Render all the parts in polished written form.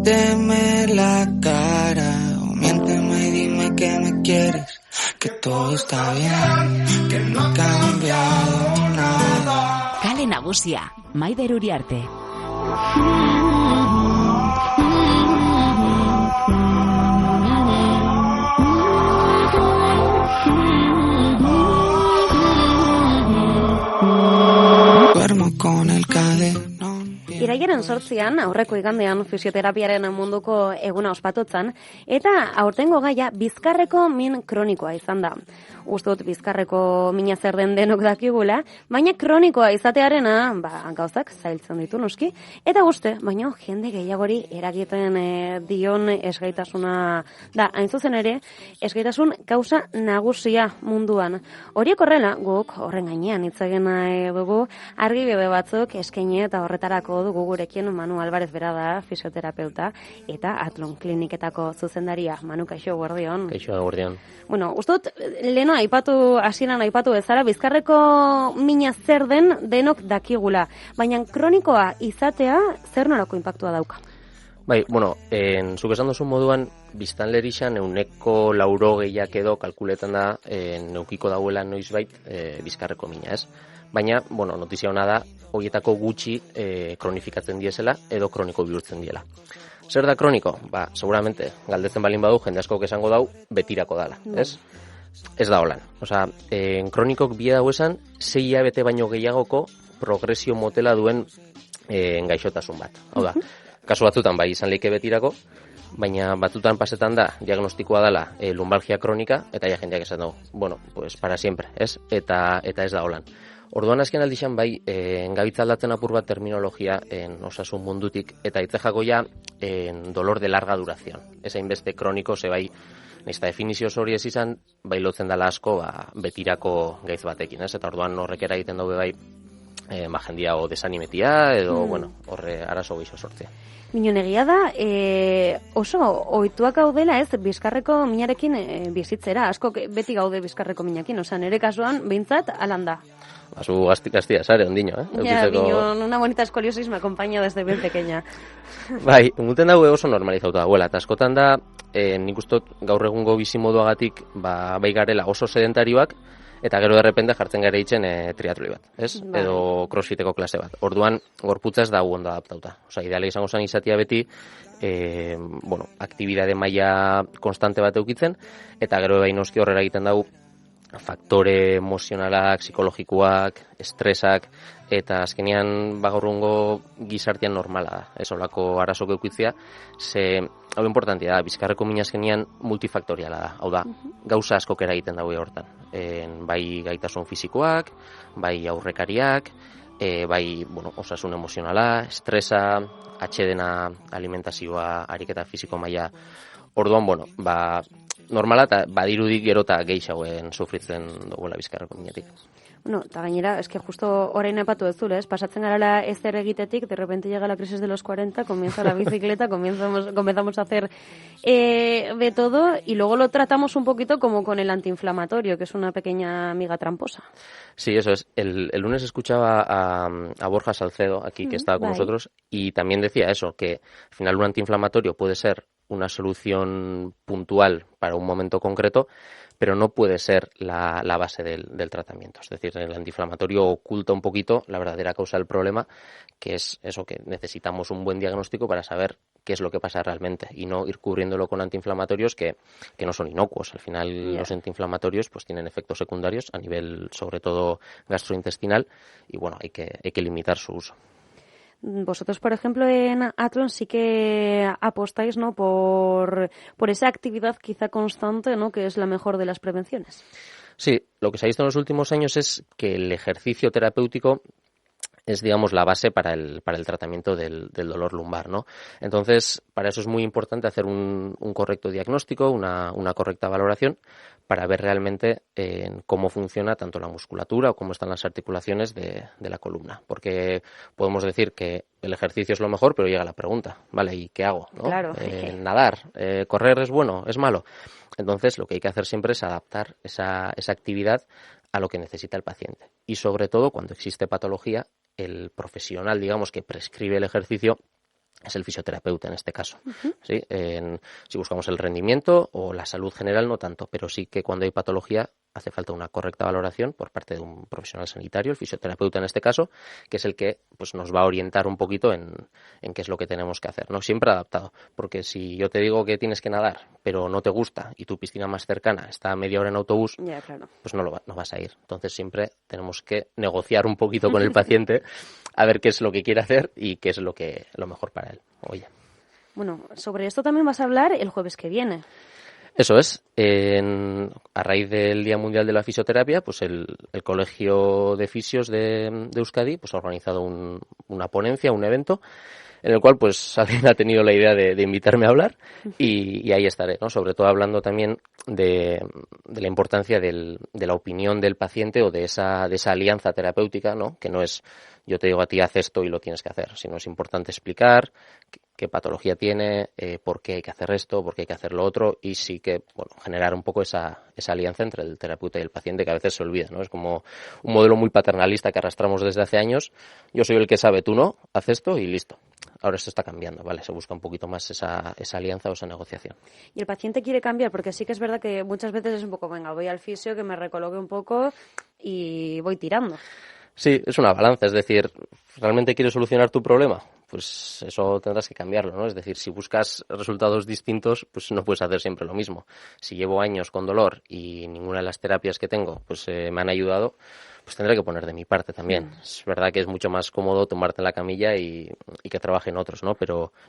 Deme la cara o miénteme y dime que me quieres, que todo está bien, que no ha cambiado nada. Kale Nagusia, Maider Uriarte. Duermo con el cadenón. Irailaren 8an, aurreko igandean fisioterapiaren munduko eguna ospatutzan, eta aurtengo gaia bizkarreko min kronikoa izan da. Uste dut bizkarreko mina zer den denok dakigula, baina kronikoa izatearena, gauzak zailtzen ditu noski, eta uste, baina jende gehiagori eragiten dion esgaitasuna da, hain zuzen ere, esgaitasun gauza nagusia munduan. Horiek horrela, guk horren gainean hitz egin dugu, argibide batzuk eskaini eta horretarako dugu gurekin Manu Alvarez bera da, fisioterapeuta, eta Atlon Kliniketako zuzendaria. Manu, kaixo, guardion. Kaixo, guardion. Bueno, uste dut, hasieran aipatu bezala, bizkarreko mina zer den denok dakigula, baina kronikoa izatea zer nolako inpaktua dauka? Bai, bueno, zuk esan duzu moduan, biztanlerixan 90 edo kalkuletan da, neukiko dauela noizbait bizkarreko mina, ez? Baina, bueno, notizia hona da, horietako gutxi kronifikatzen diesela edo kroniko bihurtzen diela. Zer da kroniko? Seguramente, galdetzen balin badu, jende askok esango dau, betirako dala, ez? Ez da holan. Osea, kronikok bie dago esan, 6 hilabete baino gehiagoko progresio motela duen gaixotasun bat. Hau da, kasu batzutan bai izan leike betirako, baina batzutan pasetan da, diagnostikoa dela lumbalgia kronika, eta ja jendeak esan dugu, bueno, pues para siempre, ez? Eta ez da holan. Orduan azken aldixan bai, engabitza aldatzen apur bat terminologia osasun mundutik, eta itzejako ja dolor de larga duración. Ez hainbeste kroniko, ze bai, nizta definizio hori ez izan, bai lotzen dela asko betirako gaiz batekin, ez? Eta orduan horrek eragiten daube bai, jendia o desanimetia, edo, bueno, horre arazo gehiago sortzea. Minon egia da, oso ohituak gaudela ez bizkarreko minarekin bizitzera, asko beti gaude bizkarreko minakin, osea nire kasuan behintzat alan da. Zu gaztia, sare, ondino, Ja, Minon, una bonita escoliosis me acompaña desde bien pequeña. Bai, unguten dago oso normalizauta dagoela, eta askotan da, nik ustot gaur egungo bizimoduagatik, bai garela oso sedentarioak, eta gero derrepende jartzen gara itzen triatloi bat, ez? Bai. Edo crossfiteko klase bat. Orduan, gorputza ez da ondo adaptauta. Osea, ideale izango zen izatea beti, aktibidade maila konstante bat eukitzen, eta gero bai noski horrela egiten dugu faktore emozionalak, psikologikoak, estresak, eta azkenean gaurrungo gizartean normala da, ez olako arazok eukitzea, ze, hau importantia da, bizkarreko mina azkenean multifaktoriala da, hau da, gauza askok eragiten dago hortan, bai gaitasun fisikoak, bai aurrekariak, bai, osasun emozionala, estresa, atxedena, alimentazioa, ariketa fisiko maila. Orduan, normala eta badirudik gero eta gehiagoen sufritzen duguela bizkarreko minatik. Eta gainera, eske justo orain aipatu ez zure, pasatzen garala ezer egitetik, de repente llega la crisis de los 40, comienza la bicicleta, comenzamos a hacer de todo, y luego lo tratamos un poquito como con el antiinflamatorio, que es una pequeña amiga tramposa. Sí, eso es. El lunes escuchaba a Borja Salcedo, aquí, que estaba con nosotros, y también decía eso, que al final un antiinflamatorio puede ser una solución puntual para un momento concreto, pero no puede ser la base del tratamiento. Es decir, el antiinflamatorio oculta un poquito la verdadera causa del problema, que es eso, que necesitamos un buen diagnóstico para saber qué es lo que pasa realmente y no ir cubriéndolo con antiinflamatorios que no son inocuos. Al final los antiinflamatorios pues tienen efectos secundarios a nivel sobre todo gastrointestinal y bueno, hay que limitar su uso. Vosotros, por ejemplo, en Atlon sí que apostáis, ¿no?, por esa actividad quizá constante, ¿no?, que es la mejor de las prevenciones. Sí, lo que se ha visto en los últimos años es que el ejercicio terapéutico es, digamos, la base para el tratamiento del dolor lumbar, ¿no? Entonces, para eso es muy importante hacer un correcto diagnóstico, una correcta valoración, para ver realmente cómo funciona tanto la musculatura o cómo están las articulaciones de la columna. Porque podemos decir que el ejercicio es lo mejor, pero llega la pregunta, ¿vale? ¿Y qué hago? ¿No? Claro. Nadar, correr es bueno, es malo. Entonces, lo que hay que hacer siempre es adaptar esa actividad a lo que necesita el paciente. Y sobre todo, cuando existe patología, el profesional, digamos, que prescribe el ejercicio, es el fisioterapeuta en este caso. ¿Sí? Si buscamos el rendimiento o la salud general, no tanto, pero sí que cuando hay patología hace falta una correcta valoración por parte de un profesional sanitario, el fisioterapeuta en este caso, que es el que pues nos va a orientar un poquito en qué es lo que tenemos que hacer, ¿no? Siempre adaptado, porque si yo te digo que tienes que nadar, pero no te gusta y tu piscina más cercana está a media hora en autobús, Ya, claro. pues no vas a ir. Entonces siempre tenemos que negociar un poquito con el paciente a ver qué es lo que quiere hacer y qué es lo mejor para él. Oye. Bueno, sobre esto también vas a hablar el jueves que viene. Eso es. A raíz del Día Mundial de la Fisioterapia, pues el Colegio de Fisios de Euskadi pues ha organizado una ponencia, un evento, en el cual pues alguien ha tenido la idea de invitarme a hablar y ahí estaré, ¿no? Sobre todo hablando también de la importancia de la opinión del paciente o de esa alianza terapéutica, ¿no? Que no es yo te digo a ti haz esto y lo tienes que hacer, sino es importante explicar qué patología tiene, por qué hay que hacer esto, por qué hay que hacer lo otro y sí que generar un poco esa alianza entre el terapeuta y el paciente que a veces se olvida, ¿no? Es como un modelo muy paternalista que arrastramos desde hace años. Yo soy el que sabe, tú no, haz esto y listo. Ahora esto está cambiando, ¿vale? Se busca un poquito más esa alianza o esa negociación. Y el paciente quiere cambiar, porque sí que es verdad que muchas veces es un poco, venga, voy al fisio, que me recoloque un poco y voy tirando. Sí, es una balanza, es decir, ¿realmente quieres solucionar tu problema? Pues eso tendrás que cambiarlo, ¿no? Es decir, si buscas resultados distintos, pues no puedes hacer siempre lo mismo. Si llevo años con dolor y ninguna de las terapias que tengo pues me han ayudado, pues tendré que poner de mi parte también. Es verdad que es mucho más cómodo tomarte en la camilla y que trabajen otros, ¿no?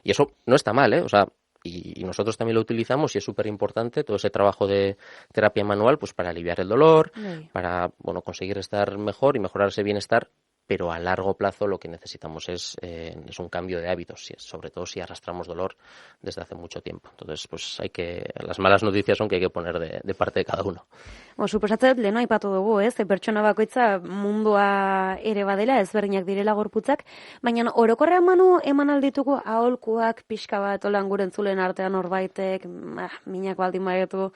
Y eso no está mal, ¿eh? O sea, y nosotros también lo utilizamos y es súper importante todo ese trabajo de terapia manual pues para aliviar el dolor, para conseguir estar mejor y mejorar ese bienestar, pero a largo plazo lo que necesitamos es un cambio de hábitos, sobre todo si arrastramos dolor desde hace mucho tiempo. Entonces, pues las malas noticias son que hay que poner de parte de cada uno. Suposatzen leheno aipatu dugu, pertsona bakoitza mundua ere badela, ezberdinak direla gorputzak, baina orokorrean Manu eman aldituko aholkuak pixka bat olan gure entzulen artean norbaitek, minak baldin baietu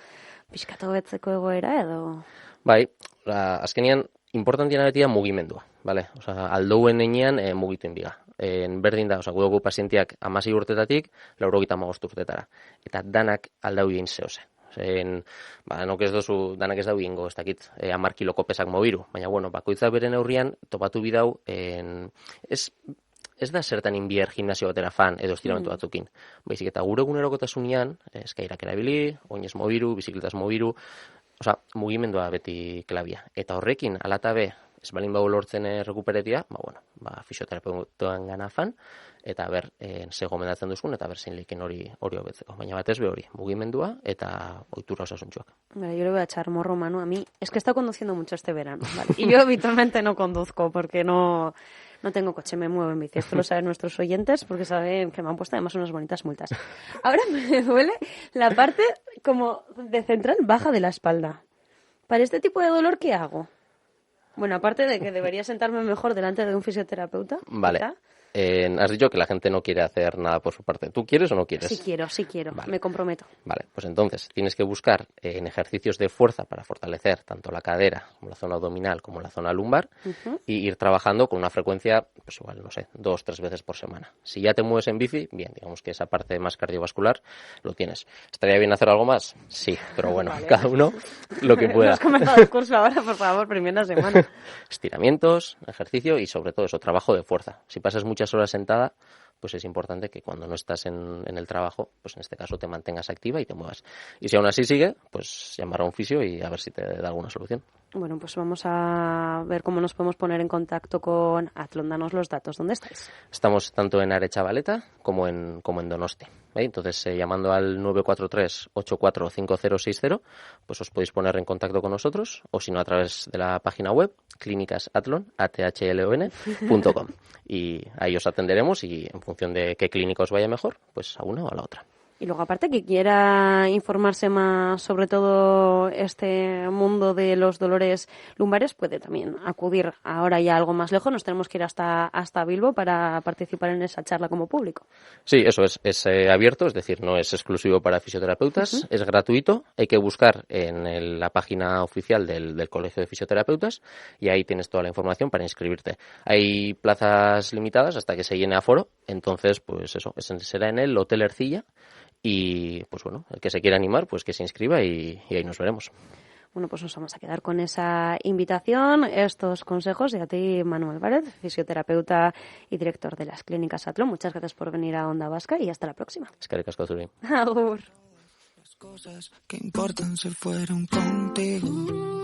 pixkatu betzeko egoera edo? Bai, azkenean importantiena beti da mugimendua, vale? Osea, aldouen heinean mugitu inbiga. Berdin da, osea, gudugu pazienteak 16 urtetatik 95 urtetara. Eta danak aldau egin zehoze. Nok ez dozu, danak ez dau egingo, ez dakit, 10 kiloko pesak mobiru. Baina, bakoitza bere neurrian topatu bidau, ez da zertan inbier gimnasio batera fan edo estiramentu batzukin. Baizik eta gure egunerokotasunean, eskairak erabili, oinez mobiru, bizikletas mobiru, osea, mugimendua beti klabia. Eta horrekin, alatabe, ez balin bau lortzen rekuperetia, fisioterapeutoan gana fan, eta ze gomendatzen duzun, eta zein leiken hori hobetzeko. Baina batez hori, mugimendua eta ohitura osasuntsuak. Vale, yo le voy a echar morro, Manu. A mí es que he estado conduciendo mucho este verano, ¿vale? Y yo habitualmente no conduzco porque no tengo coche, me muevo en bici. Esto lo saben nuestros oyentes porque saben que me han puesto además unas bonitas multas. Ahora me duele la parte como de central baja de la espalda. Para este tipo de dolor, ¿qué hago? Bueno, aparte de que debería sentarme mejor delante de un fisioterapeuta. Vale. ¿Quizá? Has dicho que la gente no quiere hacer nada por su parte. ¿Tú quieres o no quieres? Sí quiero. Vale. Me comprometo. Vale, pues entonces tienes que buscar en ejercicios de fuerza para fortalecer tanto la cadera como la zona abdominal como la zona lumbar y ir trabajando con una frecuencia, pues igual, 2-3 veces por semana. Si ya te mueves en bici, bien, digamos que esa parte más cardiovascular lo tienes. ¿Estaría bien hacer algo más? Sí, pero bueno, vale. Cada uno lo que pueda. No has comenzado el curso ahora, por favor, primera semana. Estiramientos, ejercicio y sobre todo eso, trabajo de fuerza. Si pasas muchas horas sentada, pues es importante que cuando no estás en el trabajo, pues en este caso te mantengas activa y te muevas. Y si aún así sigue, pues llamar a un fisio y a ver si te da alguna solución. Bueno, pues vamos a ver cómo nos podemos poner en contacto con Athlon. Danos los datos. ¿Dónde estáis? Estamos tanto en Aretxabaleta como en Donosti. Entonces, llamando al 943-845060, pues os podéis poner en contacto con nosotros, o si no, a través de la página web clínicasatlon.com. Y ahí os atenderemos y en función de qué clínica os vaya mejor, pues a una o a la otra. Y luego, aparte, que quiera informarse más sobre todo este mundo de los dolores lumbares, puede también acudir ahora ya algo más lejos. Nos tenemos que ir hasta Bilbo para participar en esa charla como público. Sí, eso es abierto, es decir, no es exclusivo para fisioterapeutas, es gratuito. Hay que buscar en la página oficial del Colegio de Fisioterapeutas y ahí tienes toda la información para inscribirte. Hay plazas limitadas hasta que se llene aforo, Entonces, pues eso, será en el Hotel Ercilla y, pues bueno, el que se quiera animar, pues que se inscriba y ahí nos veremos. Bueno, pues nos vamos a quedar con esa invitación, estos consejos, y a ti, Manu Álvarez, fisioterapeuta y director de las clínicas Atlo. Muchas gracias por venir a Onda Vasca y hasta la próxima. Eskerrik asko zuri. Agur. Las cosas que importan se fueron contigo.